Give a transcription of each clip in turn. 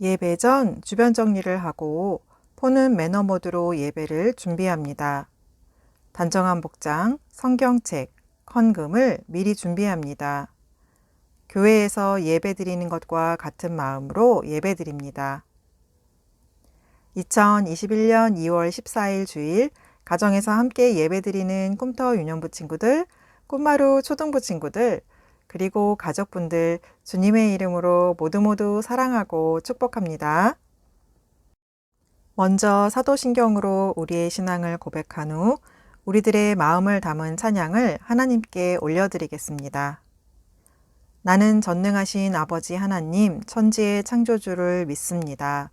예배 전 주변 정리를 하고 폰은 매너 모드로 예배를 준비합니다. 단정한 복장, 성경책, 헌금을 미리 준비합니다. 교회에서 예배 드리는 것과 같은 마음으로 예배 드립니다. 2021년 2월 14일 주일 가정에서 함께 예배 드리는 꿈터 유년부 친구들, 꿈마루 초등부 친구들, 그리고 가족분들 주님의 이름으로 모두 사랑하고 축복합니다. 먼저 사도신경으로 우리의 신앙을 고백한 후 우리들의 마음을 담은 찬양을 하나님께 올려드리겠습니다. 나는 전능하신 아버지 하나님, 천지의 창조주를 믿습니다.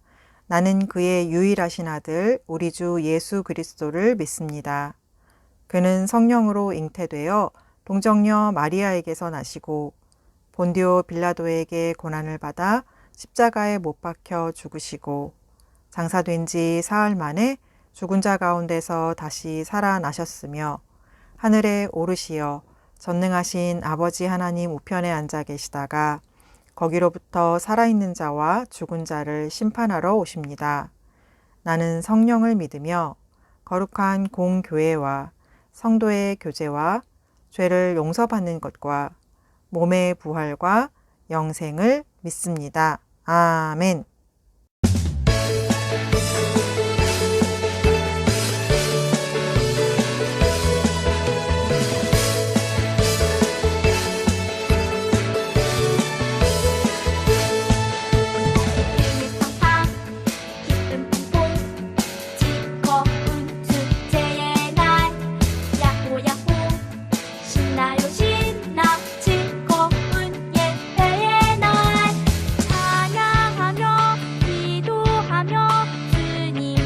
나는 그의 유일하신 아들, 우리 주 예수 그리스도를 믿습니다. 그는 성령으로 잉태되어 동정녀 마리아에게서 나시고 본디오 빌라도에게 고난을 받아 십자가에 못 박혀 죽으시고 장사된 지 사흘 만에 죽은 자 가운데서 다시 살아나셨으며 하늘에 오르시어 전능하신 아버지 하나님 우편에 앉아 계시다가 거기로부터 살아있는 자와 죽은 자를 심판하러 오십니다. 나는 성령을 믿으며 거룩한 공교회와 성도의 교제와 죄를 용서받는 것과 몸의 부활과 영생을 믿습니다. 아멘. 찬양하며 기도하며 주님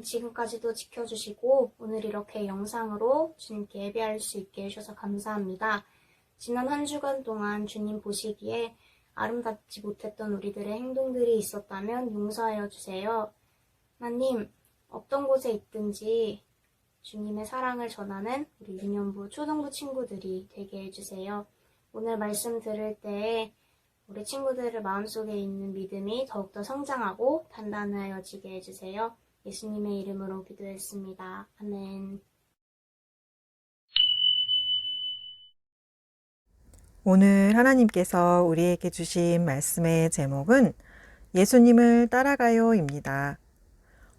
주님 지금까지도 지켜주시고 오늘 이렇게 영상으로 주님께 예배할 수 있게 해주셔서 감사합니다. 지난 한 주간 동안 주님 보시기에 아름답지 못했던 우리들의 행동들이 있었다면 용서하여 주세요. 하나님, 어떤 곳에 있든지 주님의 사랑을 전하는 우리 유년부, 초등부 친구들이 되게 해주세요. 오늘 말씀 들을 때에 우리 친구들의 마음속에 있는 믿음이 더욱더 성장하고 단단해지게 해주세요. 예수님의 이름으로 기도했습니다. 아멘. 오늘 하나님께서 우리에게 주신 말씀의 제목은 예수님을 따라가요입니다.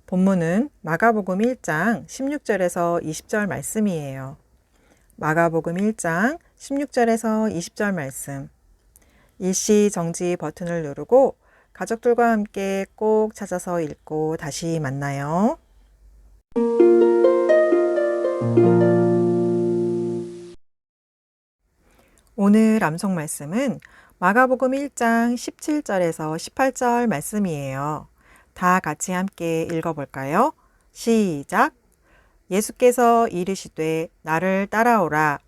본문은 마가복음 1장 16절에서 20절 말씀이에요. 마가복음 1장 16절에서 20절 말씀. 일시 정지 버튼을 누르고 가족들과 함께 꼭 찾아서 읽고 다시 만나요. 오늘 암송 말씀은 마가복음 1장 17절에서 18절 말씀이에요. 다 같이 함께 읽어볼까요? 시작! 예수께서 이르시되 나를 따라오라.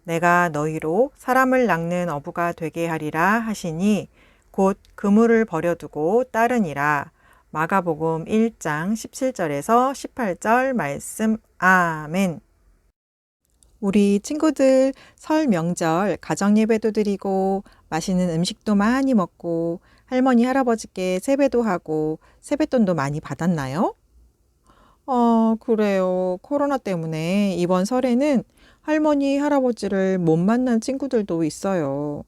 내가 너희로 사람을 낚는 어부가 되게 하리라 하시니 곧 그물을 버려두고 따르니라. 마가복음 1장 17절에서 18절 말씀. 아멘. 우리 친구들 설 명절 가정예배도 드리고 맛있는 음식도 많이 먹고 할머니 할아버지께 세배도 하고 세뱃돈도 많이 받았나요? 그래요. 코로나 때문에 이번 설에는 할머니 할아버지를 못 만난 친구들도 있어요.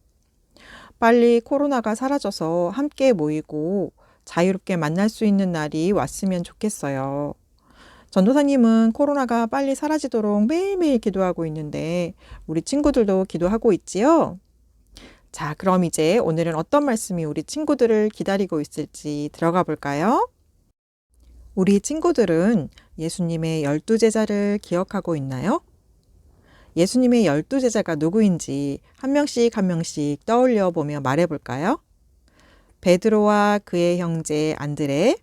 빨리 코로나가 사라져서 함께 모이고 자유롭게 만날 수 있는 날이 왔으면 좋겠어요. 전도사님은 코로나가 빨리 사라지도록 매일매일 기도하고 있는데 우리 친구들도 기도하고 있지요? 자, 그럼 이제 오늘은 어떤 말씀이 우리 친구들을 기다리고 있을지 들어가 볼까요? 우리 친구들은 예수님의 12제자를 기억하고 있나요? 예수님의 12제자가 누구인지 한 명씩 한 명씩 떠올려 보며 말해 볼까요? 베드로와 그의 형제 안드레,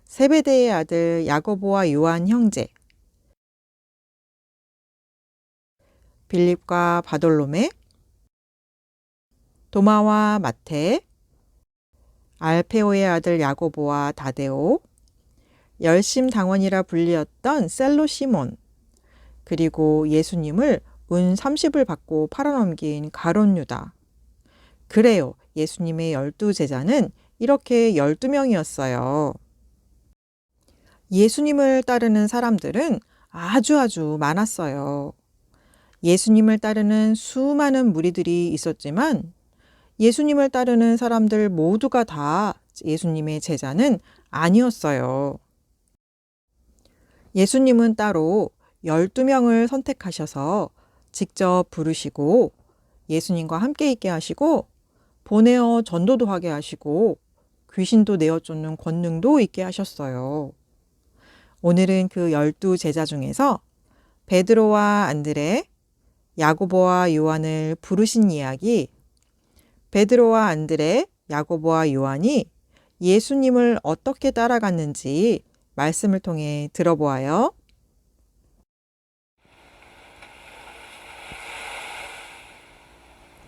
세베대의 아들 야고보와 요한 형제, 빌립과 바돌로메, 도마와 마테, 알페오의 아들 야고보와 다데오, 열심당원이라 불리었던 셀로 시몬, 그리고 예수님을 은 30을 받고 팔아넘긴 가룟 유다. 그래요. 예수님의 12제자는 이렇게 12명이었어요. 예수님을 따르는 사람들은 아주 많았어요. 예수님을 따르는 수많은 무리들이 있었지만 예수님을 따르는 사람들 모두가 다 예수님의 제자는 아니었어요. 예수님은 따로 12명을 선택하셔서 직접 부르시고 예수님과 함께 있게 하시고 보내어 전도도 하게 하시고 귀신도 내어 쫓는 권능도 있게 하셨어요. 오늘은 그 12제자 중에서 베드로와 안드레, 야고보와 요한을 부르신 이야기, 베드로와 안드레, 야고보와 요한이 예수님을 어떻게 따라갔는지 말씀을 통해 들어보아요.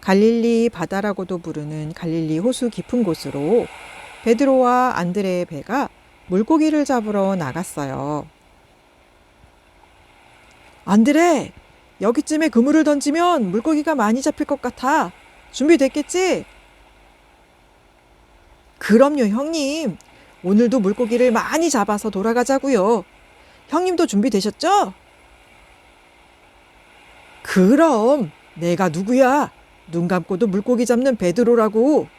갈릴리 바다라고도 부르는 갈릴리 호수 깊은 곳으로 베드로와 안드레의 배가 물고기를 잡으러 나갔어요. 안드레, 여기쯤에 그물을 던지면 물고기가 많이 잡힐 것 같아. 준비됐겠지? 그럼요, 형님. 오늘도 물고기를 많이 잡아서 돌아가자고요. 형님도 준비되셨죠? 그럼 내가 누구야? 눈 감고도 물고기 잡는 베드로라고.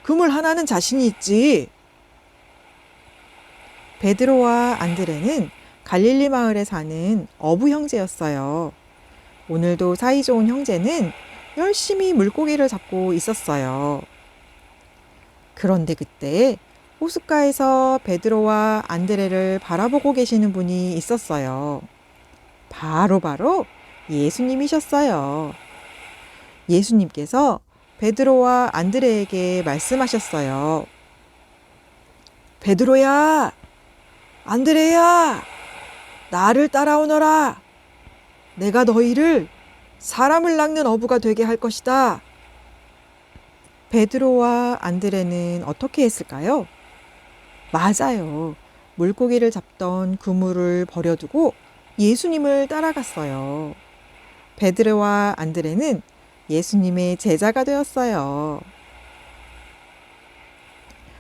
그물 하나는 자신이 있지. 베드로와 안드레는 갈릴리 마을에 사는 어부 형제였어요. 오늘도 사이좋은 형제는 열심히 물고기를 잡고 있었어요. 그런데 그때 호숫가에서 베드로와 안드레를 바라보고 계시는 분이 있었어요. 바로 예수님이셨어요. 예수님께서 베드로와 안드레에게 말씀하셨어요. 베드로야, 안드레야, 나를 따라오너라. 내가 너희를 사람을 낚는 어부가 되게 할 것이다. 베드로와 안드레는 어떻게 했을까요? 맞아요. 물고기를 잡던 그물을 버려두고 예수님을 따라갔어요. 베드로와 안드레는 예수님의 제자가 되었어요.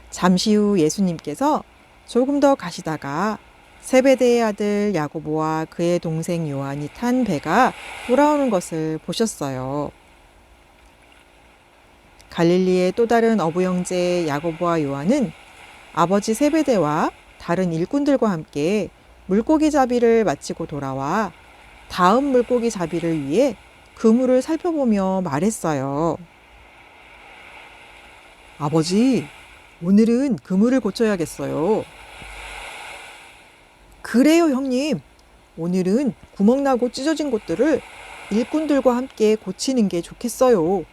잠시 후 예수님께서 조금 더 가시다가 세베대의 아들 야고보와 그의 동생 요한이 탄 배가 돌아오는 것을 보셨어요. 갈릴리의 또 다른 어부 형제 야고보와 요한은 아버지 세베대와 다른 일꾼들과 함께 물고기 잡이를 마치고 돌아와 다음 물고기 잡이를 위해 그물을 살펴보며 말했어요. 아버지, 오늘은 그물을 고쳐야겠어요. 그래요, 형님. 오늘은 구멍나고 찢어진 곳들을 일꾼들과 함께 고치는 게 좋겠어요.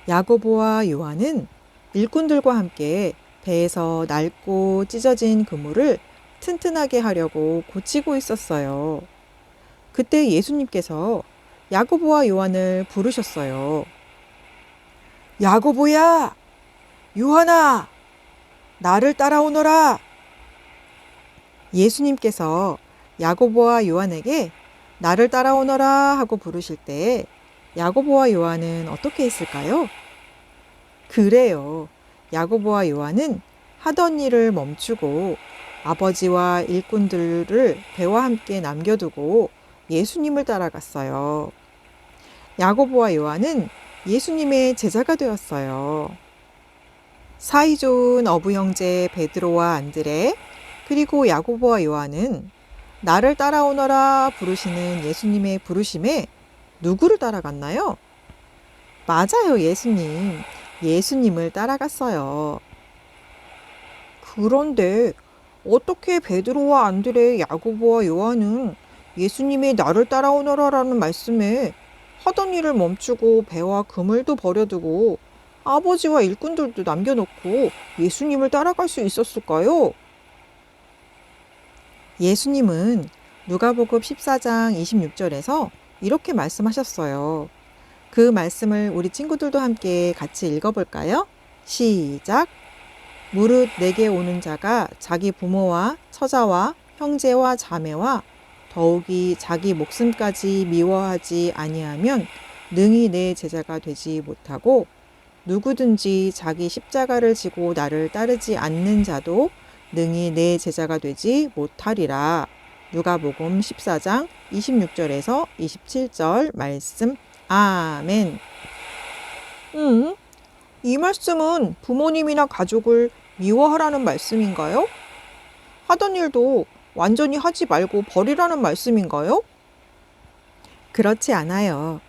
야고보와 요한은 일꾼들과 함께 배에서 낡고 찢어진 그물을 튼튼하게 하려고 고치고 있었어요. 그때 예수님께서 야고보와 요한을 부르셨어요. 야고보야! 요한아! 나를 따라오너라! 예수님께서 야고보와 요한에게 나를 따라오너라 하고 부르실 때 야고보와 요한은 어떻게 했을까요? 그래요. 야고보와 요한은 하던 일을 멈추고 아버지와 일꾼들을 배와 함께 남겨두고 예수님을 따라갔어요. 야고보와 요한은 예수님의 제자가 되었어요. 사이좋은 어부 형제 베드로와 안드레 그리고 야고보와 요한은 나를 따라오너라 부르시는 예수님의 부르심에 누구를 따라갔나요? 맞아요, 예수님. 예수님을 따라갔어요. 그런데 어떻게 베드로와 안드레, 야고보와 요한은 예수님이 나를 따라오너라라는 말씀에 하던 일을 멈추고 배와 그물도 버려두고 아버지와 일꾼들도 남겨놓고 예수님을 따라갈 수 있었을까요? 예수님은 누가복음 14장 26절에서 이렇게 말씀하셨어요. 그 말씀을 우리 친구들도 함께 같이 읽어볼까요? 시작! 무릇 내게 오는 자가 자기 부모와 처자와 형제와 자매와 더욱이 자기 목숨까지 미워하지 아니하면 능히 내 제자가 되지 못하고 누구든지 자기 십자가를 지고 나를 따르지 않는 자도 능히 내 제자가 되지 못하리라. 누가복음 14장 26절에서 27절 말씀. 아멘. 이 말씀은 부모님이나 가족을 미워하라는 말씀인가요? 하던 일도 완전히 하지 말고 버리라는 말씀인가요? 그렇지 않아요.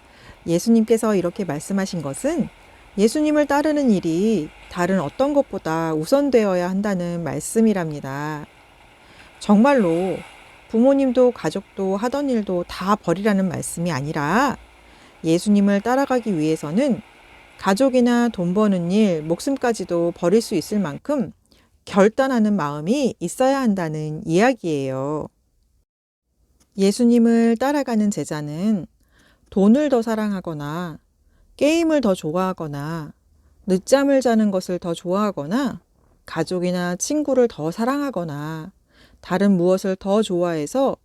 예수님께서 이렇게 말씀하신 것은 예수님을 따르는 일이 다른 어떤 것보다 우선되어야 한다는 말씀이랍니다. 정말로 부모님도 가족도 하던 일도 다 버리라는 말씀이 아니라 예수님을 따라가기 위해서는 가족이나 돈 버는 일, 목숨까지도 버릴 수 있을 만큼 결단하는 마음이 있어야 한다는 이야기예요. 예수님을 따라가는 제자는 돈을 더 사랑하거나 게임을 더 좋아하거나 늦잠을 자는 것을 더 좋아하거나 가족이나 친구를 더 사랑하거나 다른 무엇을 더 좋아해서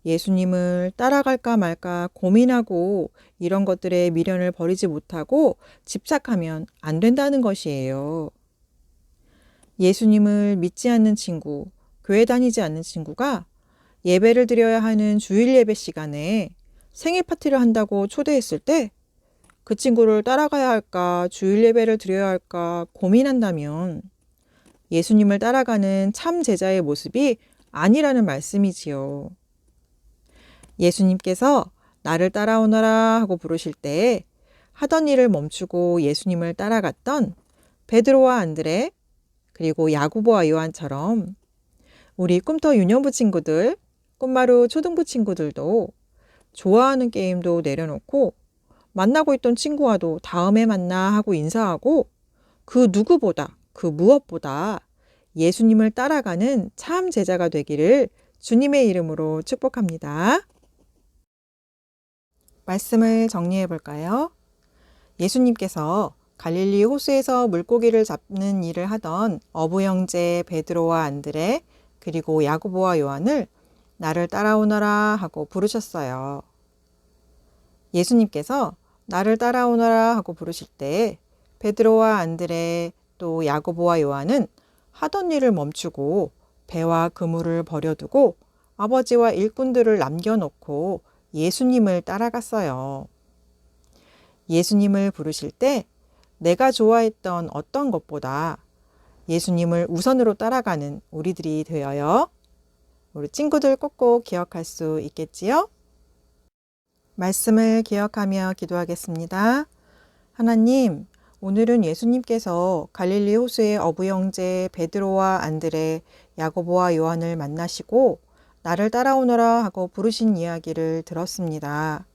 예수님을 따라갈까 말까 고민하고 이런 것들에 미련을 버리지 못하고 집착하면 안 된다는 것이에요. 예수님을 믿지 않는 친구, 교회 다니지 않는 친구가 예배를 드려야 하는 주일 예배 시간에 생일 파티를 한다고 초대했을 때 그 친구를 따라가야 할까, 주일 예배를 드려야 할까 고민한다면 예수님을 따라가는 참 제자의 모습이 아니라는 말씀이지요. 예수님께서 나를 따라오너라 하고 부르실 때 하던 일을 멈추고 예수님을 따라갔던 베드로와 안드레 그리고 야고보와 요한처럼 우리 꿈터 유년부 친구들, 꿈마루 초등부 친구들도 좋아하는 게임도 내려놓고 만나고 있던 친구와도 다음에 만나 하고 인사하고 그 누구보다 그 무엇보다 예수님을 따라가는 참 제자가 되기를 주님의 이름으로 축복합니다. 말씀을 정리해 볼까요? 예수님께서 갈릴리 호수에서 물고기를 잡는 일을 하던 어부 형제 베드로와 안드레 그리고 야고보와 요한을 나를 따라오너라 하고 부르셨어요. 예수님께서 나를 따라오너라 하고 부르실 때 베드로와 안드레 또 야고보와 요한은 하던 일을 멈추고 배와 그물을 버려두고 아버지와 일꾼들을 남겨놓고 예수님을 따라갔어요. 예수님을 부르실 때 내가 좋아했던 어떤 것보다 예수님을 우선으로 따라가는 우리들이 되어요. 우리 친구들 꼭꼭 기억할 수 있겠지요? 말씀을 기억하며 기도하겠습니다. 하나님, 오늘은 예수님께서 갈릴리 호수의 어부 형제 베드로와 안드레, 야고보와 요한을 만나시고 나를 따라오너라 하고 부르신 이야기를 들었습니다.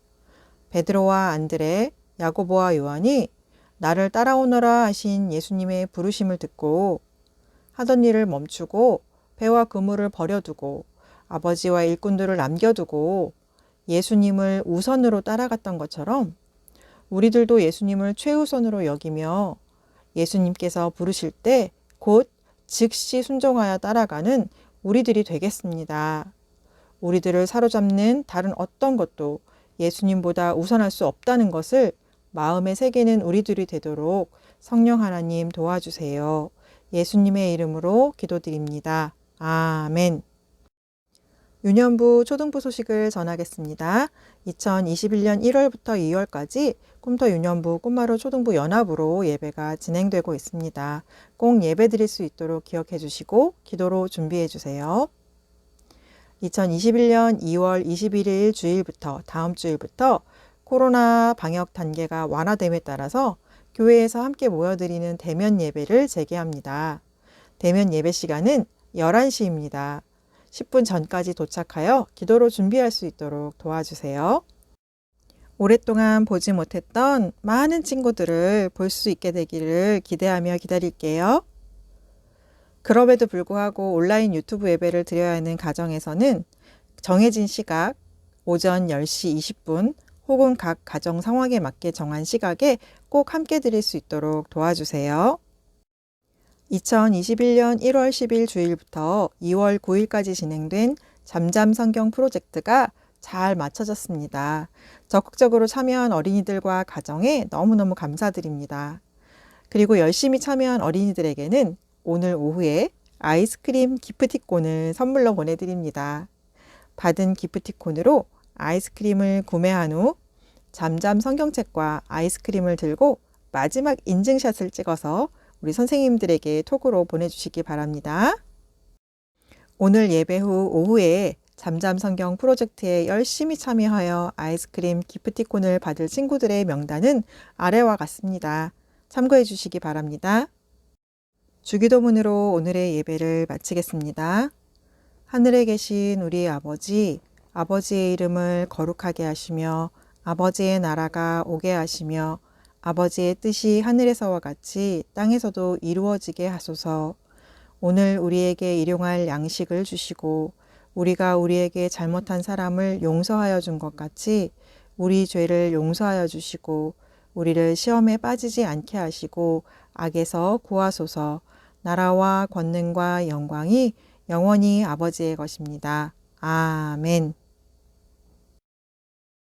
베드로와 안드레, 야고보와 요한이 나를 따라오너라 하신 예수님의 부르심을 듣고 하던 일을 멈추고 배와 그물을 버려두고 아버지와 일꾼들을 남겨두고 예수님을 우선으로 따라갔던 것처럼 우리들도 예수님을 최우선으로 여기며 예수님께서 부르실 때 곧 즉시 순종하여 따라가는 우리들이 되겠습니다. 우리들을 사로잡는 다른 어떤 것도 예수님보다 우선할 수 없다는 것을 마음에 새기는 우리들이 되도록 성령 하나님 도와주세요. 예수님의 이름으로 기도드립니다. 아멘. 유년부 초등부 소식을 전하겠습니다. 2021년 1월부터 2월까지 꿈터 유년부 꿈마루 초등부 연합으로 예배가 진행되고 있습니다. 꼭 예배 드릴 수 있도록 기억해 주시고 기도로 준비해 주세요. 2021년 2월 21일 주일부터 다음 주일부터 코로나 방역 단계가 완화됨에 따라서 교회에서 함께 모여드리는 대면 예배를 재개합니다. 대면 예배 시간은 11시입니다. 10분 전까지 도착하여 기도로 준비할 수 있도록 도와주세요. 오랫동안 보지 못했던 많은 친구들을 볼 수 있게 되기를 기대하며 기다릴게요. 그럼에도 불구하고 온라인 유튜브 예배를 드려야 하는 가정에서는 정해진 시각, 오전 10시 20분 혹은 각 가정 상황에 맞게 정한 시각에 꼭 함께 드릴 수 있도록 도와주세요. 2021년 1월 10일 주일부터 2월 9일까지 진행된 잠잠 성경 프로젝트가 잘 마쳐졌습니다. 적극적으로 참여한 어린이들과 가정에 너무너무 감사드립니다. 그리고 열심히 참여한 어린이들에게는 오늘 오후에 아이스크림 기프티콘을 선물로 보내드립니다. 받은 기프티콘으로 아이스크림을 구매한 후 잠잠 성경책과 아이스크림을 들고 마지막 인증샷을 찍어서 우리 선생님들에게 톡으로 보내주시기 바랍니다. 오늘 예배 후 오후에 잠잠 성경 프로젝트에 열심히 참여하여 아이스크림 기프티콘을 받을 친구들의 명단은 아래와 같습니다. 참고해 주시기 바랍니다. 주기도문으로 오늘의 예배를 마치겠습니다. 하늘에 계신 우리 아버지, 아버지의 이름을 거룩하게 하시며 아버지의 나라가 오게 하시며 아버지의 뜻이 하늘에서와 같이 땅에서도 이루어지게 하소서. 오늘 우리에게 일용할 양식을 주시고 우리가 우리에게 잘못한 사람을 용서하여 준 것 같이 우리 죄를 용서하여 주시고 우리를 시험에 빠지지 않게 하시고 악에서 구하소서. 나라와 권능과 영광이 영원히 아버지의 것입니다. 아멘.